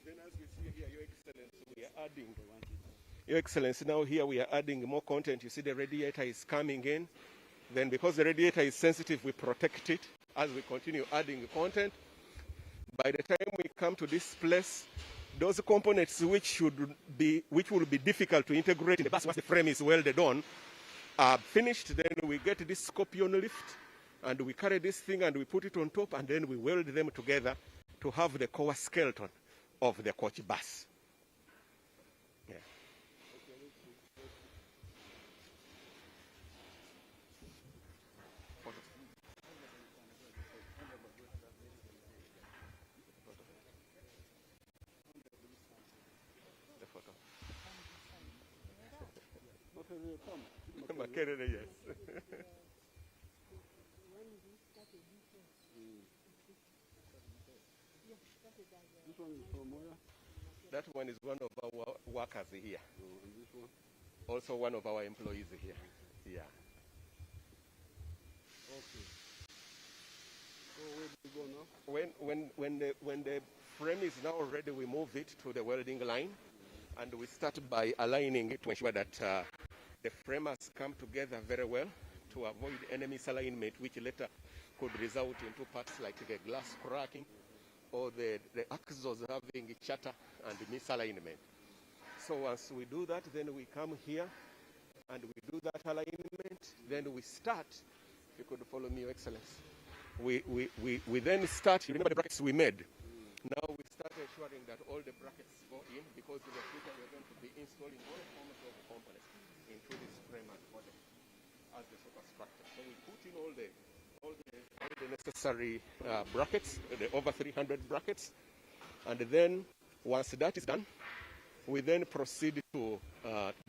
Then as we see here, Your Excellency, we are adding, Your Excellency, now here we are adding more content. You see the radiator is coming in. Then because the radiator is sensitive, we protect it as we continue adding content. By the time we come to this place, those components which will be difficult to integrate in the bus once the frame is welded on are finished. Then we get this scorpion lift and we carry this thing and we put it on top and then we weld them together to have the core skeleton of the coach bus. Yeah. The photo. Makerere, yes. This one is from where? That one is one of our workers here. And this one? Also one of our employees here. Yeah. Okay. So where do we go now? When the frame is now ready, we move it to the welding line, and we start by aligning it to ensure that the frame has come together very well to avoid any misalignment, which later could result into parts like the glass cracking or the axles having chatter and misalignment. So once we do that, then we come here and we do that alignment. Then we start. If you could follow me, Your Excellency. We then start. You remember the brackets we made? Now we start ensuring that all the brackets go in, because in the future we're going to be installing all forms of components into this frame and body as the superstructure. So we put in all the necessary brackets, the over 300 brackets, and then once that is done, we then proceed to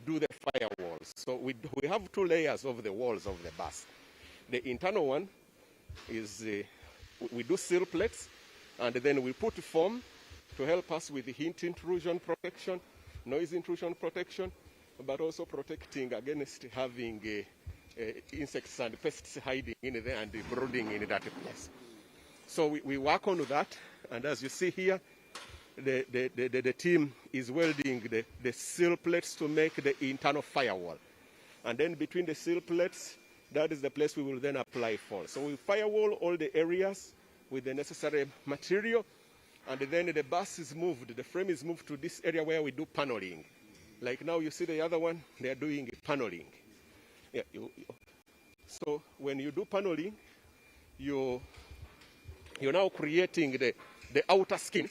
do the firewalls. So we have two layers of the walls of the bus. The internal one is we do sill plates, and then we put foam to help us with the heat intrusion protection, noise intrusion protection, but also protecting against having insects and pests hiding in there and brooding in that place. So we work on that, and as you see here, the team is welding the sill plates to make the internal firewall. And then between the sill plates, that is the place we will then apply for. So we firewall all the areas with the necessary material, and then the bus is moved, the frame is moved to this area where we do paneling. Like now you see the other one, they are doing paneling. Yeah, so when you do paneling, you're now creating the outer skin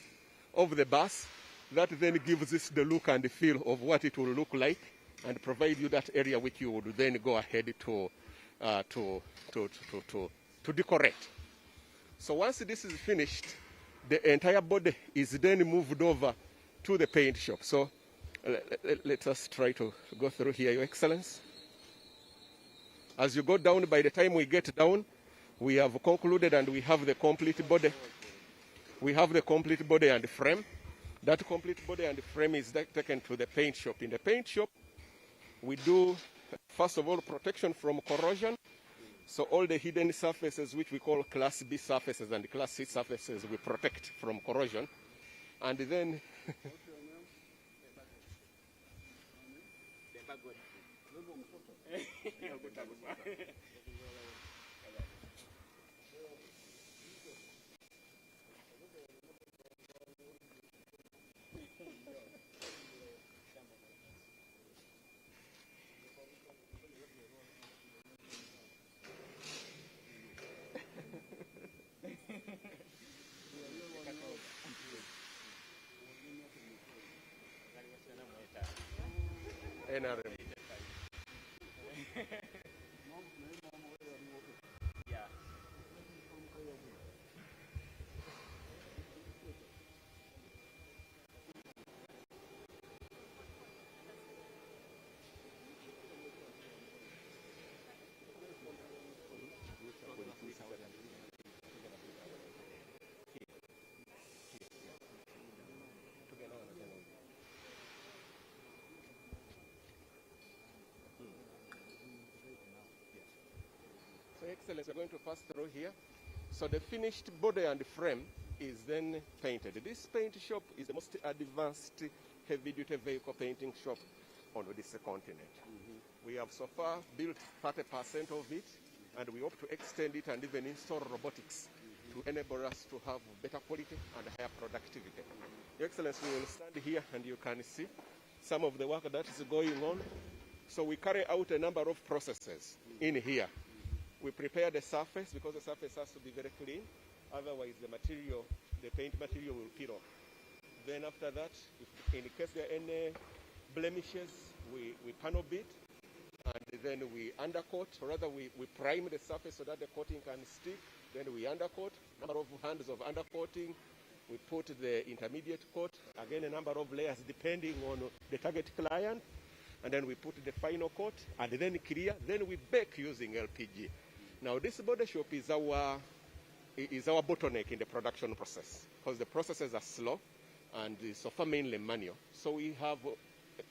of the bus that then gives this the look and the feel of what it will look like and provide you that area which you would then go ahead to decorate. So once this is finished, the entire body is then moved over to the paint shop. So let us try to go through here, Your Excellency. As you go down, by the time we get down, we have concluded and we have the complete body. We have the complete body and frame. That complete body and frame is taken to the paint shop. In the paint shop, we do, first of all, protection from corrosion. So all the hidden surfaces, which we call Class B surfaces and Class C surfaces, we protect from corrosion. And then... NRM. So, Excellency, we're going to pass through here. So the finished body and frame is then painted. This paint shop is the most advanced heavy-duty vehicle painting shop on this continent. We have so far built 30% of it, and we hope to extend it and even install robotics to enable us to have better quality and higher productivity. Your Excellency, we will stand here and you can see some of the work that is going on. So we carry out a number of processes in here. We prepare the surface because the surface has to be very clean. Otherwise, the paint material will peel off. Then after that, in case there are any blemishes, we panel beat, and then we undercoat, or rather we prime the surface so that the coating can stick. Then we undercoat, number of hands of undercoating. We put the intermediate coat, again a number of layers depending on the target client. And then we put the final coat, and then Kiira. Then we bake using LPG. Now this body shop is our bottleneck in the production process because the processes are slow and so far mainly manual. So we have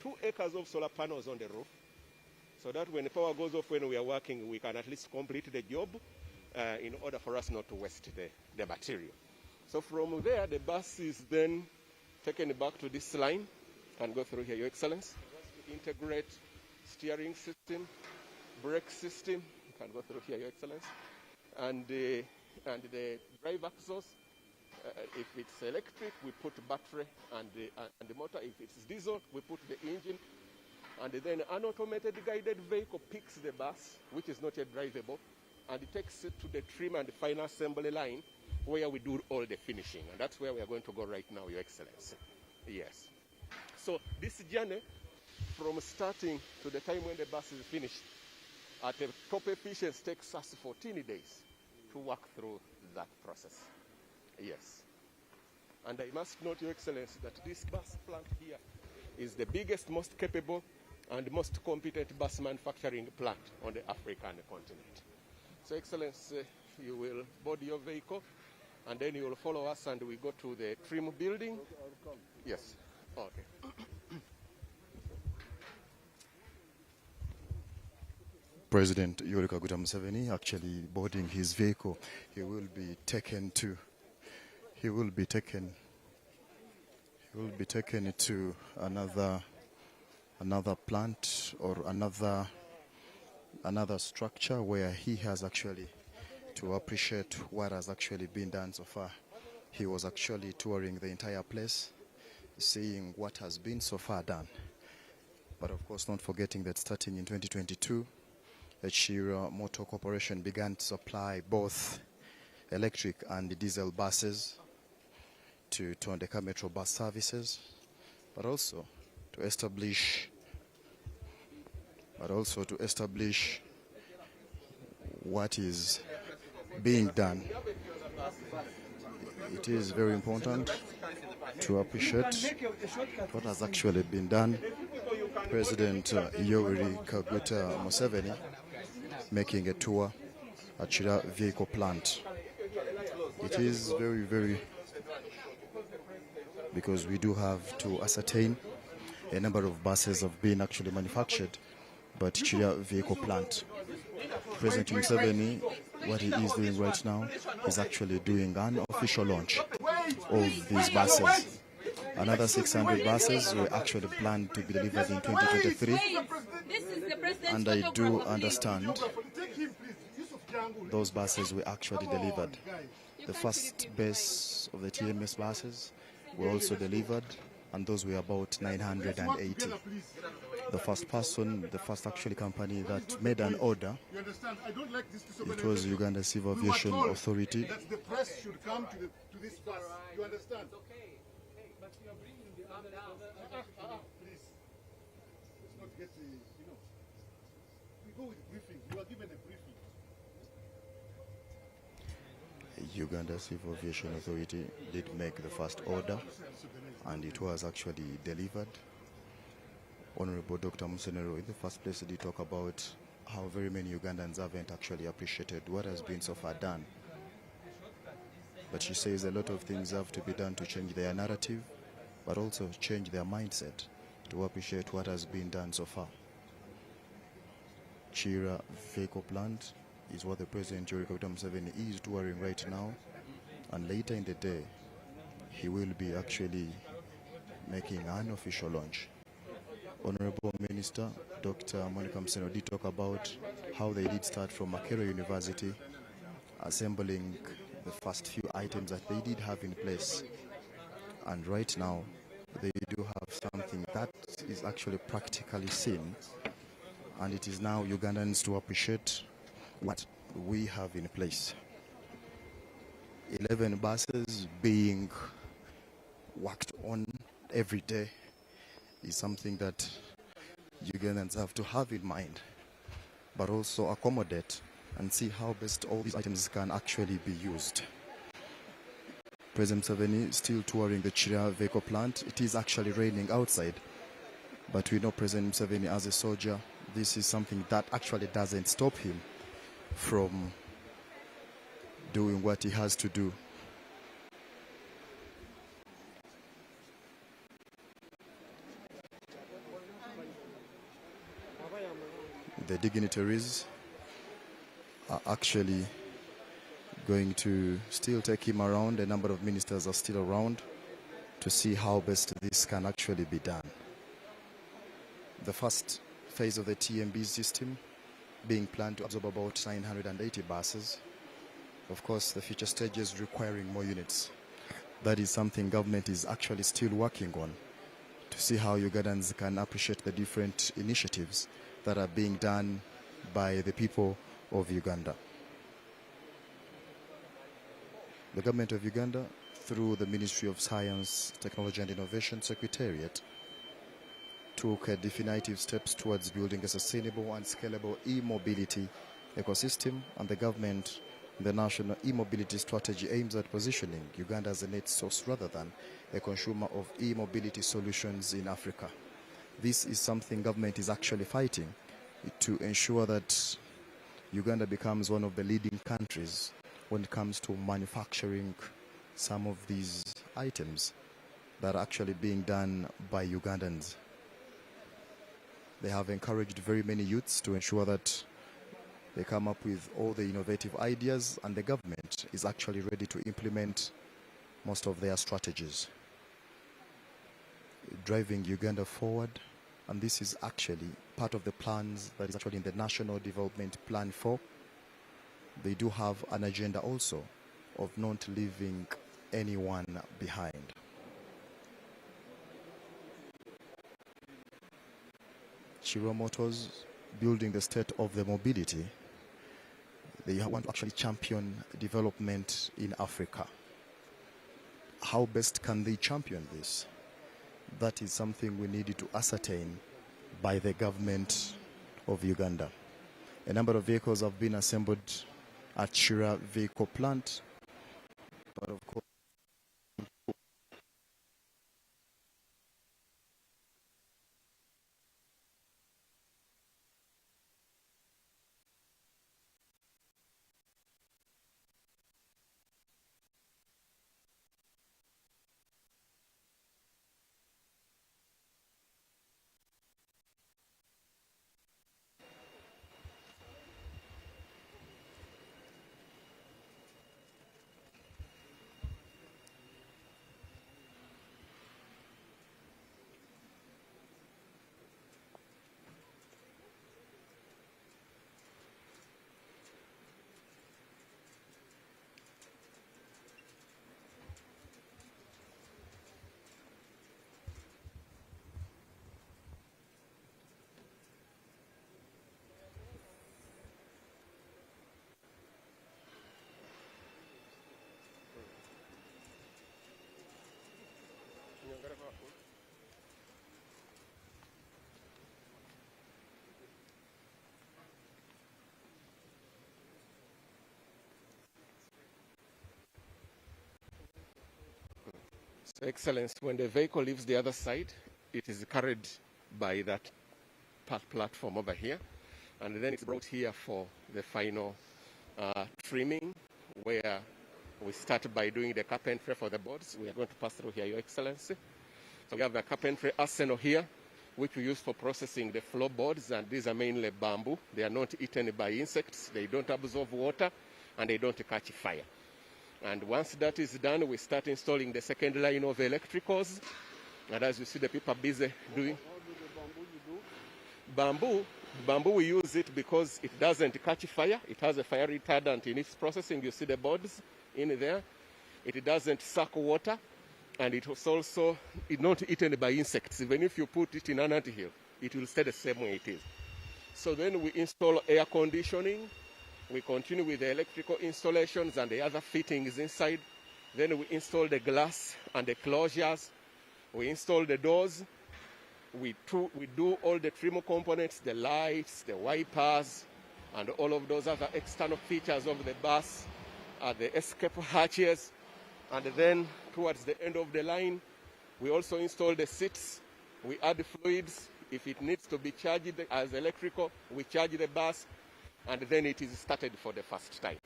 2 acres of solar panels on the roof so that when the power goes off when we are working, we can at least complete the job in order for us not to waste the material. So from there, the bus is then taken back to this line and go through here, Your Excellency. Integrate steering system, brake system. You can go through here, Your Excellency. And the drive axles. If it's electric, we put battery and the motor. If it's diesel, we put the engine. And then an automated guided vehicle picks the bus, which is not yet drivable, and it takes it to the trim and the final assembly line where we do all the finishing. And that's where we are going to go right now, Your Excellency. Yes. So this journey, from starting to the time when the bus is finished, at a top efficiency takes us 14 days to work through that process. Yes. And I must note, Your Excellency, that this bus plant here is the biggest, most capable, and most competent bus manufacturing plant on the African continent. So, Excellency, you will board your vehicle, and then you will follow us, and we go to the trim building. Yes. Okay. President Yoweri Kaguta Museveni actually boarding his vehicle. He will be taken to another plant or another structure where he has actually to appreciate what has actually been done so far. He was actually touring the entire place, seeing what has been so far done. But of course, not forgetting that starting in 2022, the Kiira Motor Corporation began to supply both electric and diesel buses to Tondeka Metro bus services, but also to establish what is being done. It is very important to appreciate what has actually been done. President Yoweri Kaguta Museveni making a tour at Kiira vehicle plant. It is very, very, because we do have to ascertain a number of buses have been actually manufactured, but Kiira vehicle plant. President Museveni, what he is doing right now is actually doing an official launch of these buses. Another 600 buses were actually planned to be delivered in 2023, and I do understand those buses were actually delivered. The first base of the TMS buses were also delivered, and those were about 980. The first person, the first actually company that made an order, it was Uganda Civil Aviation Authority. That the press should come to this bus. You understand? But you are bringing the other Please. Let's not get the, we go with briefing. You are given a briefing. Uganda Civil Aviation Authority did make the first order, and it was actually delivered. Honorable Dr. Museveni in the first place did talk about how very many Ugandans haven't actually appreciated what has been so far done. But she says a lot of things have to be done to change their narrative, but also change their mindset to appreciate what has been done so far. Kiira vehicle plant is what the President Yoweri Kaguta Museveni is touring right now, And later in the day, he will be actually making an official launch. Honorable Minister Dr. Monica Museveni did talk about how they did start from Makerere University, assembling the first few items that they did have in place. And right now, they do have something that is actually practically seen, and it is now Ugandans to appreciate what we have in place. 11 buses being worked on every day is something that Ugandans have to have in mind, but also accommodate and see how best all these items can actually be used. President Museveni still touring the Kiira vehicle plant. It is actually raining outside, but we know President Museveni as a soldier, this is something that actually doesn't stop him from doing what he has to do. The dignitaries are actually going to still take him around. A number of ministers are still around to see how best this can actually be done. The first phase of the TMB system being planned to absorb about 980 buses. Of course, the future stages requiring more units. That is something government is actually still working on to see how Ugandans can appreciate the different initiatives that are being done by the people of Uganda. The government of Uganda, through the Ministry of Science, Technology and Innovation Secretariat, took definitive steps towards building a sustainable and scalable e-mobility ecosystem, and the government, the national e-mobility strategy aims at positioning Uganda as a net source rather than a consumer of e-mobility solutions in Africa. This is something government is actually fighting to ensure that Uganda becomes one of the leading countries when it comes to manufacturing some of these items that are actually being done by Ugandans. They have encouraged very many youths to ensure that they come up with all the innovative ideas, and the government is actually ready to implement most of their strategies, driving Uganda forward. And this is actually part of the plans that is actually in the National Development Plan 4. They do have an agenda also of not leaving anyone behind. Kiira Motors, building the state of the mobility. They want to actually champion development in Africa. How best can they champion this? That is something we need to ascertain by the government of Uganda. A number of vehicles have been assembled at Kiira vehicle plant, but of course, So, Excellence, when the vehicle leaves the other side, it is carried by that platform over here, and then it's brought here for the final trimming, where we start by doing the carpentry for the boards. We are going to pass through here, Your Excellency. So we have the carpentry arsenal here, which we use for processing the floorboards, and these are mainly bamboo. They are not eaten by insects, they don't absorb water, and they don't catch fire. And once that is done, we start installing the second line of electricals. And as you see, the people are busy doing. Bamboo, we use it because it doesn't catch fire. It has a fire retardant in its processing. You see the boards in there. It doesn't suck water. And it was also not eaten by insects. Even if you put it in an anthill, it will stay the same way it is. So then we install air conditioning. We continue with the electrical installations and the other fittings inside. Then we install the glass and the closures. We install the doors. We do all the trim components, the lights, the wipers, and all of those other external features of the bus, the escape hatches. And then towards the end of the line, we also install the seats. We add fluids. If it needs to be charged as electrical, we charge the bus, and then it is started for the first time.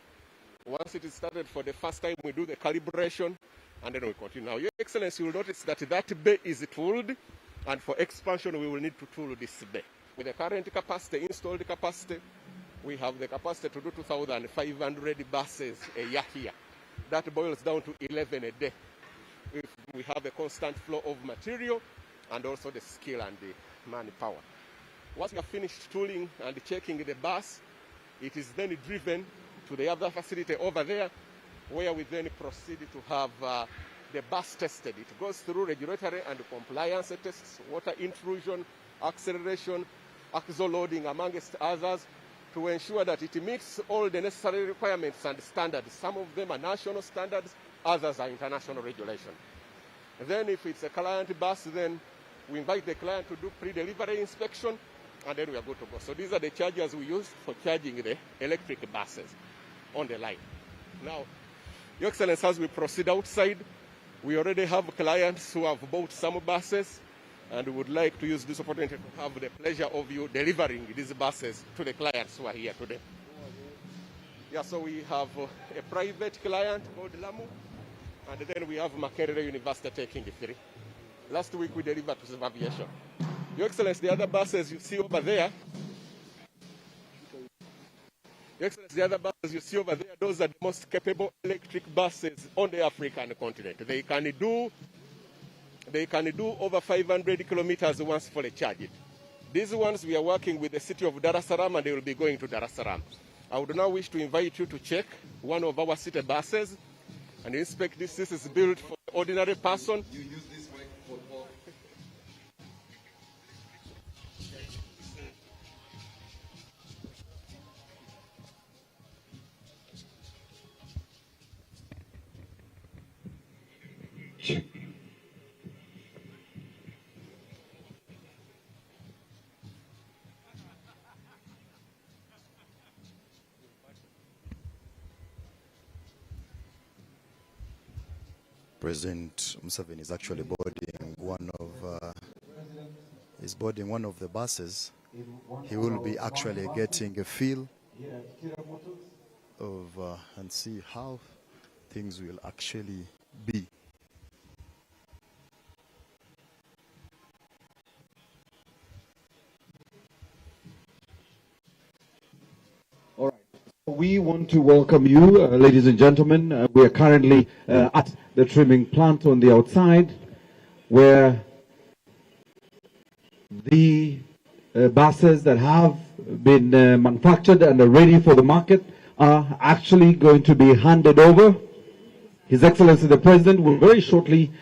Once it is started for the first time, we do the calibration, and then we continue. Now, Your Excellency, you will notice that that bay is tooled, and for expansion, we will need to tool this bay. With the current capacity, installed capacity, we have the capacity to do 2,500 buses a year here. That boils down to 11 a day. If we have a constant flow of material and also the skill and the manpower. Once we have finished tooling and checking the bus, it is then driven to the other facility over there, where we then proceed to have the bus tested. It goes through regulatory and compliance tests, water intrusion, acceleration, axle loading, amongst others, to ensure that it meets all the necessary requirements and standards. Some of them are national standards, others are international regulation. Then if it's a client bus, then we invite the client to do pre-delivery inspection, and then we are good to go. So these are the chargers we use for charging the electric buses on the line. Now, Your Excellency, as we proceed outside, we already have clients who have bought some buses, and we would like to use this opportunity to have the pleasure of you delivering these buses to the clients who are here today. Yeah, so we have a private client called Lamu, and then we have Makerere University taking the 3. Last week we delivered to Civil Aviation. Your Excellency, the other buses you see over there, Your Excellency, the other buses you see over there, those are the most capable electric buses on the African continent. They can do over 500 kilometers once fully charged. These ones we are working with the city of Dar es Salaam, and they will be going to Dar es Salaam. I would now wish to invite you to check one of our city buses and inspect this. This is built for the ordinary person. You use this mic for talk. President Museveni is actually boarding one of the buses. He will be actually getting a feel of and see how things will actually be. All right. We want to welcome you, ladies and gentlemen. We are currently at the trimming plant on the outside, where the buses that have been manufactured and are ready for the market are actually going to be handed over. His Excellency the President will very shortly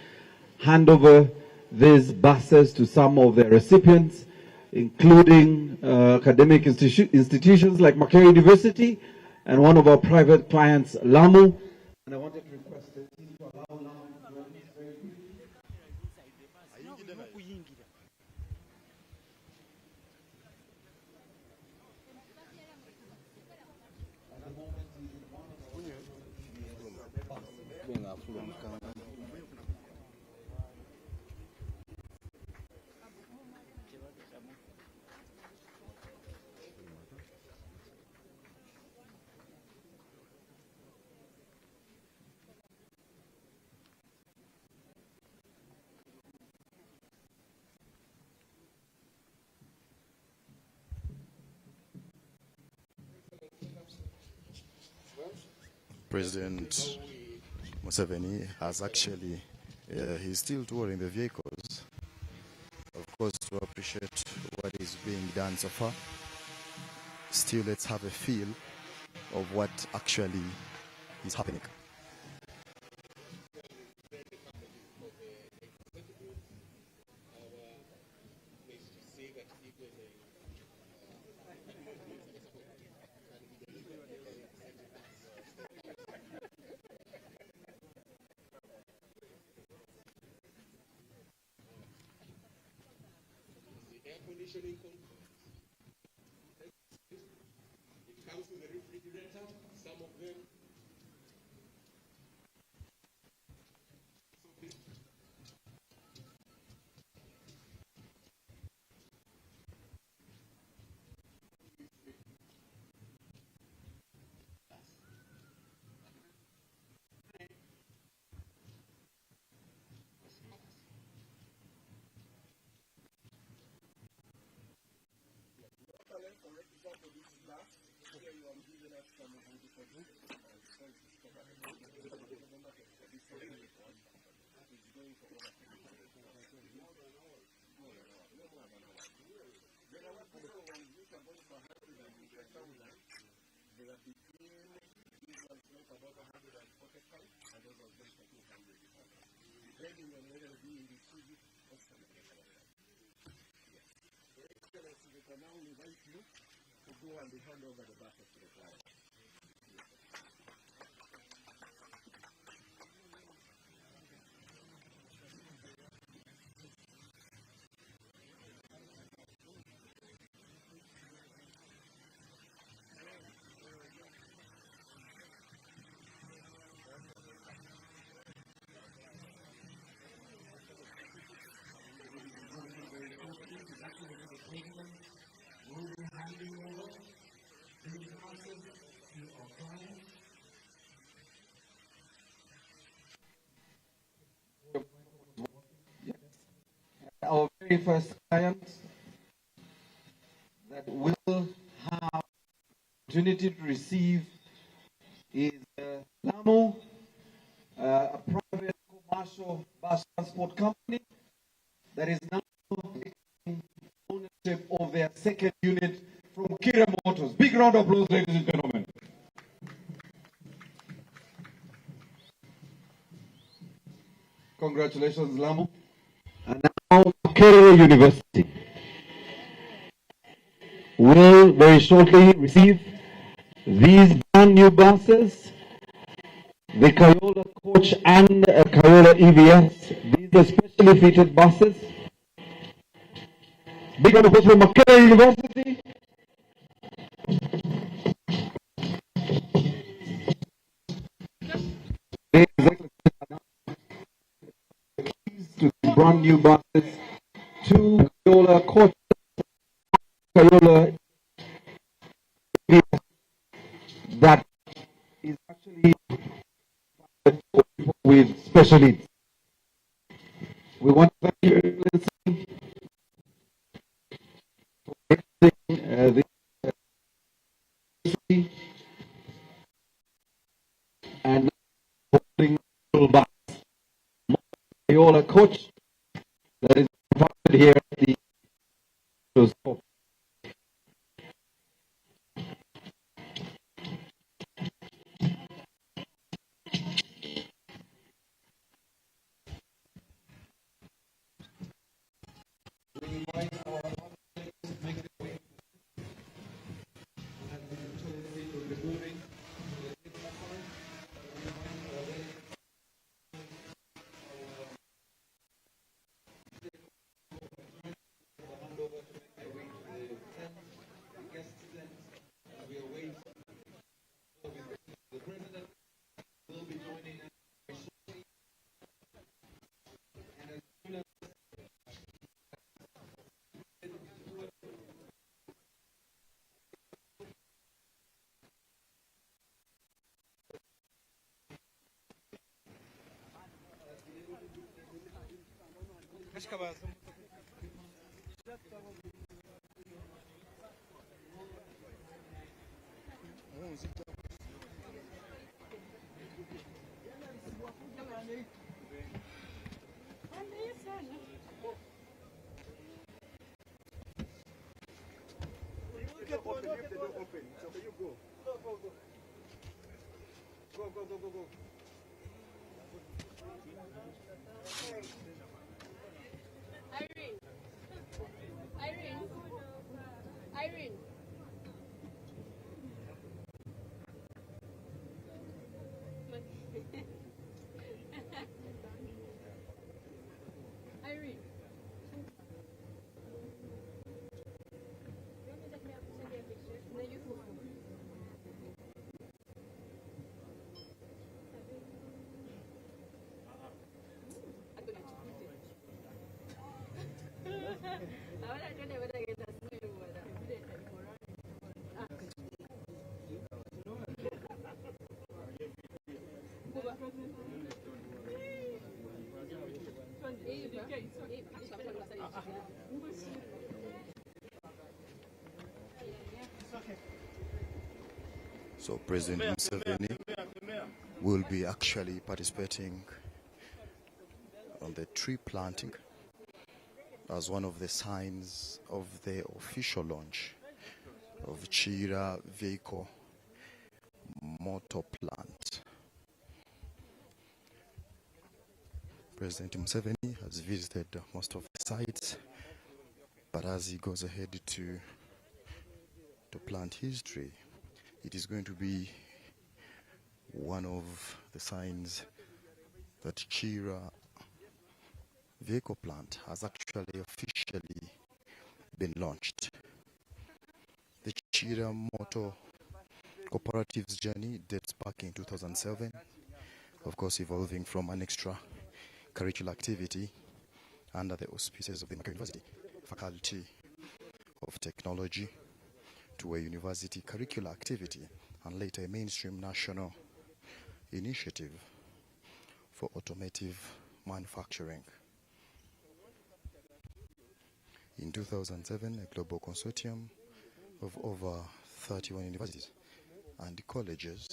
hand over these buses to some of their recipients, including academic institutions like Makerere University and one of our private clients, Lamu. And I wanted to request the team to allow Lamu to join us very quickly. President Museveni has actually, he's still touring the vehicles, of course, to appreciate what is being done so far. Still, let's have a feel of what actually is happening. Air conditioning. It comes with a refrigerator, some of them. Our very first client that will have opportunity to receive is Lamu, a private commercial bus transport company that is now taking ownership of their second unit from Kiira Motors. Big round of applause, ladies and gentlemen. Congratulations, Lamu. And now, Kiira University will very shortly receive these brand new buses, the Kayola coach and Kayola EVS. These are specially fitted buses. Big round of applause for Kiira University. To the brand new buses to Kayola coach, Kayola EVS, that is actually for people with special needs. We want to thank you for this and holding bus. Kayola coach that is provided here at the the door open. It's okay, you go. Go, go, go. Go, go, go, go, go. Irene. Irene. Irene. Irene. No, you go. Ahora yo le voy a dar esta So President Museveni will be actually participating on the tree planting as one of the signs of the official launch of Kiira vehicle motor plant. President Museveni has visited most of the sites, but as he goes ahead to plant his tree, it is going to be one of the signs that Kiira vehicle plant has actually officially been launched. The Kiira Motor Cooperative's journey dates back in 2007, of course evolving from an extra curricular activity under the auspices of the University Faculty of Technology to a university curricular activity and later a mainstream national initiative for automotive manufacturing. In 2007, a global consortium of over 31 universities and colleges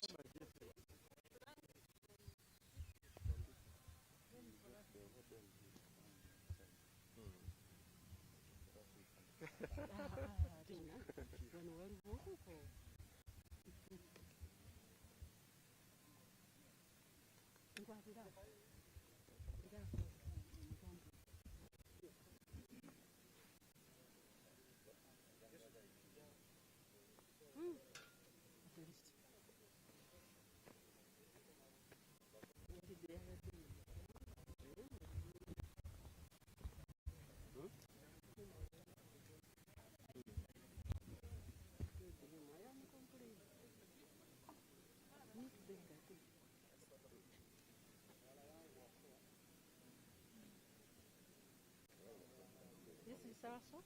This is Sarasot?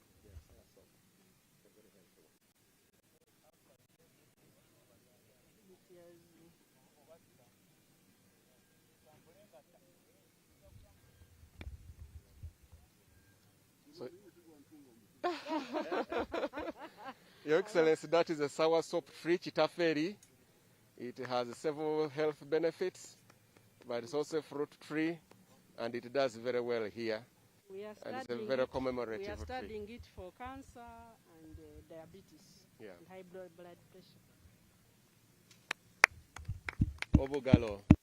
So, Your Excellency, that is a sour soap-free chitaferi. It has several health benefits, but it's also a fruit tree, and it does very well here. We are And it's a studying very it. commemorative We are tree. studying it for cancer and diabetes Yeah. and high blood pressure. Obugalo.